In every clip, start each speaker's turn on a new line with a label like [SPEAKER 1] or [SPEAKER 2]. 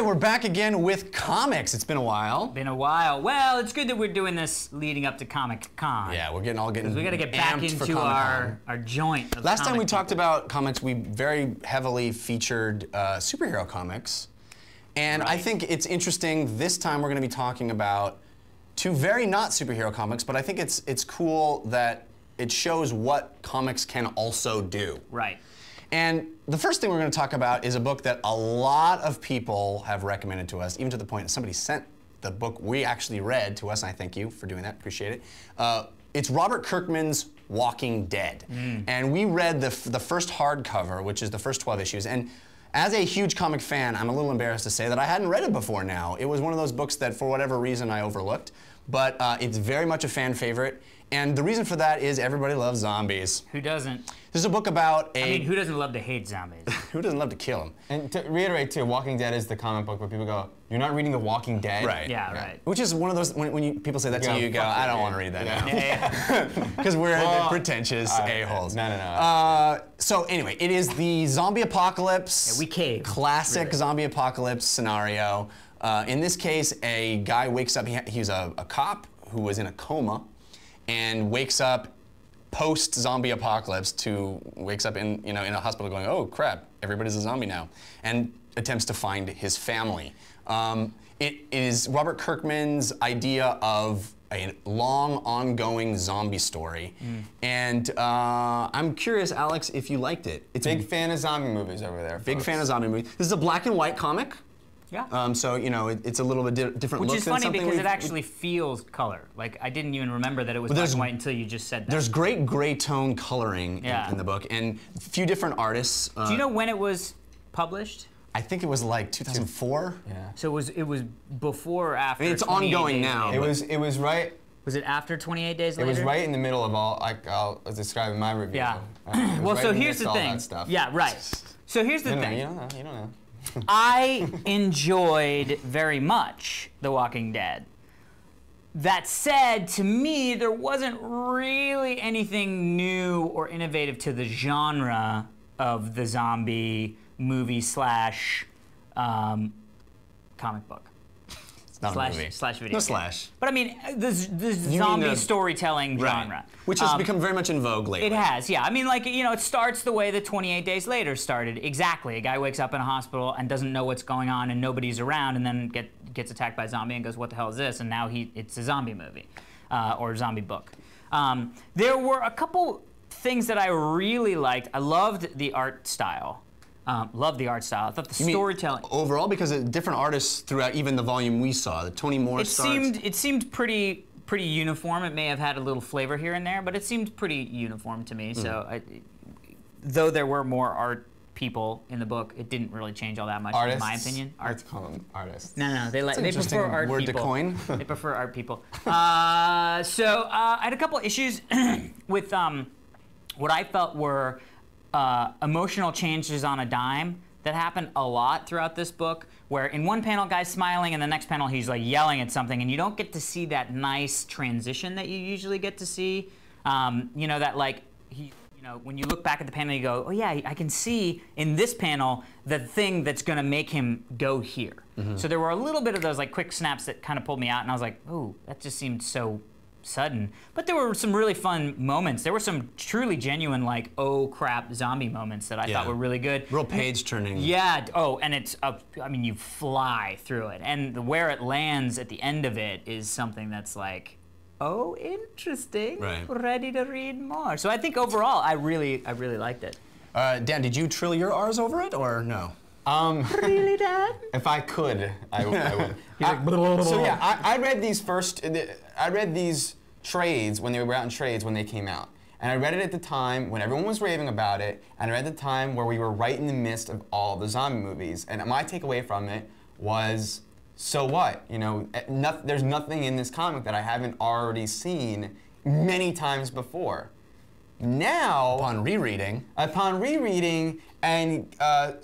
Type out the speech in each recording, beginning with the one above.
[SPEAKER 1] right, we're back again with comics. It's been a while.
[SPEAKER 2] Been a while. Well, it's good that we're doing this leading up to Comic Con.
[SPEAKER 1] Yeah, we're getting
[SPEAKER 2] we got to get back into our joint. Of
[SPEAKER 1] Last time we talked about comics, we very heavily featured superhero comics. And I think it's interesting, this time we're going to be talking about two very not superhero comics, but I think it's cool that it shows what comics can also do.
[SPEAKER 2] Right.
[SPEAKER 1] And the first thing we're going to talk about is a book that a lot of people have recommended to us, even to the point that somebody sent the book we actually read to us, and I thank you for doing that, appreciate it. It's Robert Kirkman's Walking Dead. And we read the first hardcover, which is the first 12 issues. And as a huge comic fan, I'm a little embarrassed to say that I hadn't read it before now. It was one of those books that, for whatever reason, I overlooked. But it's very much a fan favorite. And the reason for that is everybody loves zombies.
[SPEAKER 2] Who doesn't?
[SPEAKER 1] This is a book about
[SPEAKER 2] I mean, who doesn't love to hate zombies?
[SPEAKER 1] Who doesn't love to kill them?
[SPEAKER 3] And to reiterate too, Walking Dead is the comic book where people go, you're not reading The Walking Dead?
[SPEAKER 1] Right.
[SPEAKER 2] Yeah, right.
[SPEAKER 1] Which is one of those, when people say that to you, you go, I don't want to read that now.
[SPEAKER 2] Yeah.
[SPEAKER 1] Because we're pretentious a-holes.
[SPEAKER 3] No.
[SPEAKER 1] So anyway, it is the zombie apocalypse.
[SPEAKER 2] Yeah, we caved.
[SPEAKER 1] Classic zombie apocalypse scenario. In this case, a guy wakes up, he's a cop who was in a coma, and wakes up post-zombie apocalypse wakes up in a hospital going, oh crap, everybody's a zombie now, and attempts to find his family. It is Robert Kirkman's idea of a long, ongoing zombie story, and I'm curious, Alex, if you liked it. It's
[SPEAKER 3] Big fan of zombie movies over there,
[SPEAKER 1] Big
[SPEAKER 3] folks.
[SPEAKER 1] fan of zombie movies. This is a black and white comic.
[SPEAKER 2] Yeah.
[SPEAKER 1] So, it's a little bit different look
[SPEAKER 2] Which is
[SPEAKER 1] than
[SPEAKER 2] funny
[SPEAKER 1] something
[SPEAKER 2] because it actually feels color. Like, I didn't even remember that it was black and white until you just said that.
[SPEAKER 1] There's great gray tone coloring in the book, and a few different artists.
[SPEAKER 2] Do you know when it was published?
[SPEAKER 1] I think it was like 2004.
[SPEAKER 3] Yeah.
[SPEAKER 2] So it was before or after?
[SPEAKER 1] I mean, it's ongoing now.
[SPEAKER 3] It was right.
[SPEAKER 2] Was it after 28 days later?
[SPEAKER 3] It was right in the middle of all. I'll describe in my review.
[SPEAKER 2] Yeah.
[SPEAKER 3] Well,
[SPEAKER 2] so here's the thing. Yeah, right. So here's the thing.
[SPEAKER 3] You don't know. You don't know.
[SPEAKER 2] I enjoyed very much The Walking Dead. That said, to me, there wasn't really anything new or innovative to the genre of the zombie movie slash comic book.
[SPEAKER 1] It's not a movie.
[SPEAKER 2] Slash video.
[SPEAKER 1] No
[SPEAKER 2] game.
[SPEAKER 1] slash.
[SPEAKER 2] But I mean, the zombie storytelling genre.
[SPEAKER 1] Which has become very much in vogue lately.
[SPEAKER 2] It has, yeah. I mean, like, it starts the way that 28 Days Later started. Exactly. A guy wakes up in a hospital and doesn't know what's going on and nobody's around, and then gets attacked by a zombie and goes, what the hell is this? And now it's a zombie movie or a zombie book. There were a couple things that I really liked. I loved the art style. Loved the art style. I thought the storytelling
[SPEAKER 1] overall, because of different artists throughout even the volume we saw. The Tony Moore
[SPEAKER 2] it seemed pretty uniform. It may have had a little flavor here and there, but it seemed pretty uniform to me. So, though there were more art people in the book, it didn't really change all that much, in my opinion.
[SPEAKER 3] Let's call them artists.
[SPEAKER 2] No, they prefer art
[SPEAKER 1] word
[SPEAKER 2] people.
[SPEAKER 1] to coin.
[SPEAKER 2] They prefer art people. I had a couple issues with what I felt were emotional changes on a dime that happened a lot throughout this book, where in one panel guy's smiling and the next panel he's like yelling at something, and you don't get to see that nice transition that you usually get to see. That like when you look back at the panel you go, oh yeah, I can see in this panel the thing that's gonna make him go here. So there were a little bit of those like quick snaps that kind of pulled me out, and I was like, oh, that just seemed so sudden. But there were some really fun moments. There were some truly genuine, like, oh crap, zombie moments that I thought were really good.
[SPEAKER 1] Real page turning.
[SPEAKER 2] Yeah. Oh, and it's I mean, you fly through it, and where it lands at the end of it is something that's like, oh, interesting.
[SPEAKER 1] Right.
[SPEAKER 2] Ready to read more. So I think overall, I really liked it.
[SPEAKER 1] Dan, did you trill your R's over it or no?
[SPEAKER 2] Really, Dad?
[SPEAKER 3] If I could, I would. So yeah, I read these trades when they were out in trades when they came out. And I read it at the time when everyone was raving about it, and I read at the time where we were right in the midst of all the zombie movies. And my takeaway from it was, so what? There's nothing in this comic that I haven't already seen many times before. Now,
[SPEAKER 1] upon rereading
[SPEAKER 3] and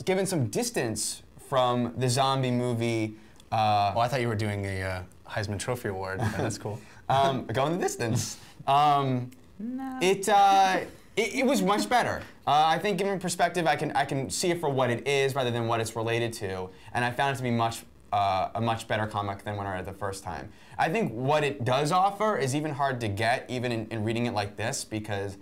[SPEAKER 3] given some distance from the zombie movie.
[SPEAKER 1] Well, I thought you were doing a Heisman Trophy Award. That's cool.
[SPEAKER 3] Going the distance.
[SPEAKER 2] No.
[SPEAKER 3] It was much better. I think, given perspective, I can see it for what it is rather than what it's related to, and I found it to be a much better comic than when I read it the first time. I think what it does offer is even hard to get, even in reading it like this, because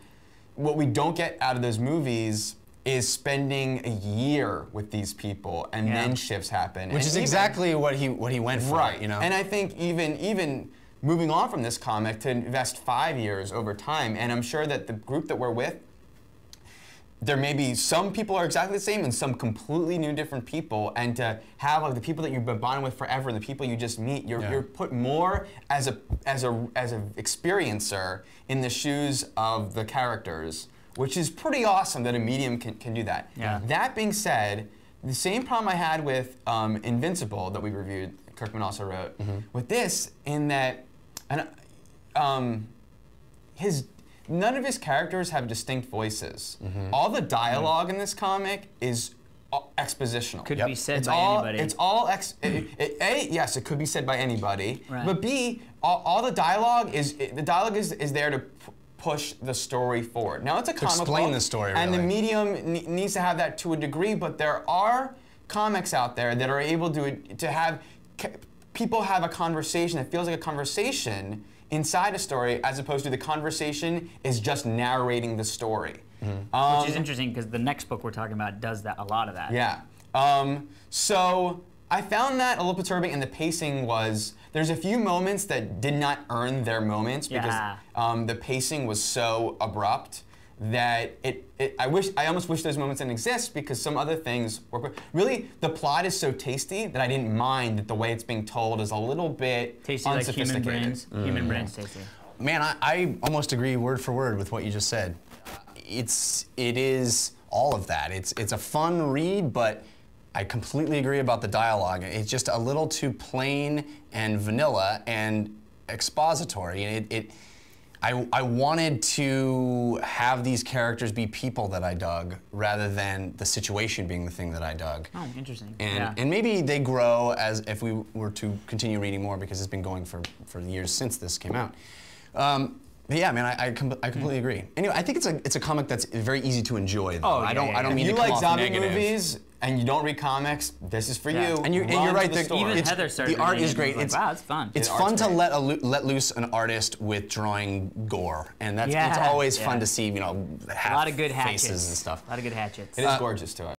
[SPEAKER 3] what we don't get out of those movies is spending a year with these people, and then shifts happen.
[SPEAKER 1] Which is exactly what he went for,
[SPEAKER 3] right.
[SPEAKER 1] you know?
[SPEAKER 3] And I think even moving on from this comic to invest 5 years over time, and I'm sure that the group that we're with, there may be some people are exactly the same and some completely new different people, and to have like the people that you've been bonding with forever and the people you just meet, you're put more as a experiencer in the shoes of the characters, which is pretty awesome that a medium can do that.
[SPEAKER 2] Yeah.
[SPEAKER 3] That being said, the same problem I had with Invincible that we reviewed, Kirkman also wrote, with this, in that none of his characters have distinct voices. All the dialogue in this comic is expositional.
[SPEAKER 2] Could be said by anybody.
[SPEAKER 3] It's all A, yes, it could be said by anybody.
[SPEAKER 2] Right.
[SPEAKER 3] But B, all the dialogue is there to push the story forward. Now it's a comic book.
[SPEAKER 1] Explain the story,
[SPEAKER 3] and the
[SPEAKER 1] really.
[SPEAKER 3] medium needs to have that to a degree. But there are comics out there that are able to have people have a conversation that feels like a conversation inside a story, as opposed to the conversation is just narrating the story.
[SPEAKER 2] Which is interesting because the next book we're talking about does that, a lot of that.
[SPEAKER 3] Yeah. So I found that a little perturbing, and the pacing was, there's a few moments that did not earn their moments because the pacing was so abrupt that I almost wish those moments didn't exist, because some other things were really, the plot is so tasty that I didn't mind that the way it's being told is a little bit
[SPEAKER 2] Tasty like human
[SPEAKER 3] unsophisticated.
[SPEAKER 2] brains. Human brains tasty.
[SPEAKER 1] Man, I almost agree word for word with what you just said. It is all of that. It's a fun read, but I completely agree about the dialogue. It's just a little too plain and vanilla and expository, and I wanted to have these characters be people that I dug, rather than the situation being the thing that I dug.
[SPEAKER 2] Oh, interesting.
[SPEAKER 1] And maybe they grow as if we were to continue reading more, because it's been going for years since this came out. But yeah, man, I completely agree. Anyway, I think it's a comic that's very easy to enjoy, though.
[SPEAKER 2] Oh,
[SPEAKER 1] I don't mean
[SPEAKER 3] If you
[SPEAKER 1] to come
[SPEAKER 3] like
[SPEAKER 1] off
[SPEAKER 3] zombie
[SPEAKER 1] negative.
[SPEAKER 3] movies and you don't read comics, this is for you.
[SPEAKER 1] And you're
[SPEAKER 3] Run
[SPEAKER 1] right.
[SPEAKER 3] to the store.
[SPEAKER 2] Even Heather started
[SPEAKER 1] the art
[SPEAKER 2] reading
[SPEAKER 1] is
[SPEAKER 2] it
[SPEAKER 1] great.
[SPEAKER 2] and was like, wow, it's fun.
[SPEAKER 1] It's
[SPEAKER 3] The
[SPEAKER 1] fun
[SPEAKER 3] art's
[SPEAKER 1] to
[SPEAKER 3] great.
[SPEAKER 1] let loose an artist with drawing gore, and it's
[SPEAKER 2] Yeah,
[SPEAKER 1] always
[SPEAKER 2] yeah.
[SPEAKER 1] fun to see, you know,
[SPEAKER 2] A lot of good
[SPEAKER 1] faces
[SPEAKER 2] hatchets.
[SPEAKER 1] and stuff.
[SPEAKER 2] A lot of good hatchets.
[SPEAKER 3] It is gorgeous to us.